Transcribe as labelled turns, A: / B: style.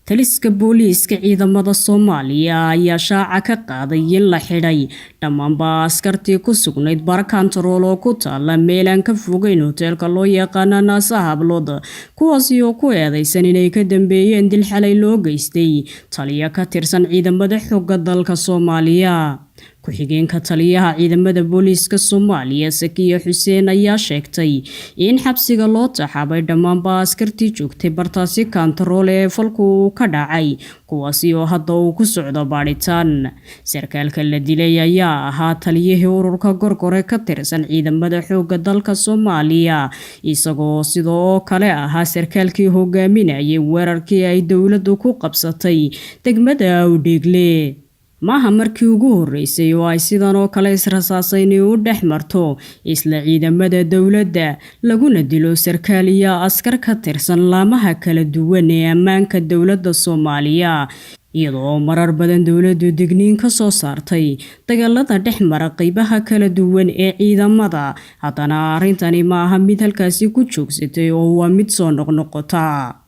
A: Taliska Booliiska ciidamada Somaliya ayaa shaaca ka qaaday in la xidhay dhammaanba askartii ku sugnayd bar Koontarool oo ku taala meel aan ka fogeyn hoteelka loo yaqaan hablood kuwaasi oo ku eedaysan inay ka dambeeyeen dil xalay loo geystay taliya ka tirsan ciidamada xoogga dalka Somaliya. ku-xigeenka taliyaha ciidamada Booliiska Soomaaliyeed Xuseen ayaa sheegtay in xabsiga loo taxaabay dhammaanba askartii joogtay bartaasi Koontarool ee falku ka dhacay kuwaasi oo hadda uu ku socdo baaritaan. Sarkaalka la dilay ayaa ahaa taliyihii ururka gorgore ka tirsan ciidamada xoogga dalka Somaliya isagoo sidoo kale ahaa sarkaalkii hogaaminayay weerarkii ay dawladdu ku qabsatay degmada Udhigle. maaha markii ugu horeysay oo ay sidan oo kale rasaaseeyay u dhexmarto isla ciidamada dawladda laguna dilo sarkaal iyo askar ka tirsan laamaha kala duwan ee ammaanka dawladda Soomaaliya iyadoo marar badan dawladdu digniin ka soo saartay dagaalada dhexmara qaybaha kala duwan ee ciidamada. haddana arrintani maaha mid halkaasi ku joogsatay oo waa mid soo noqnoqota.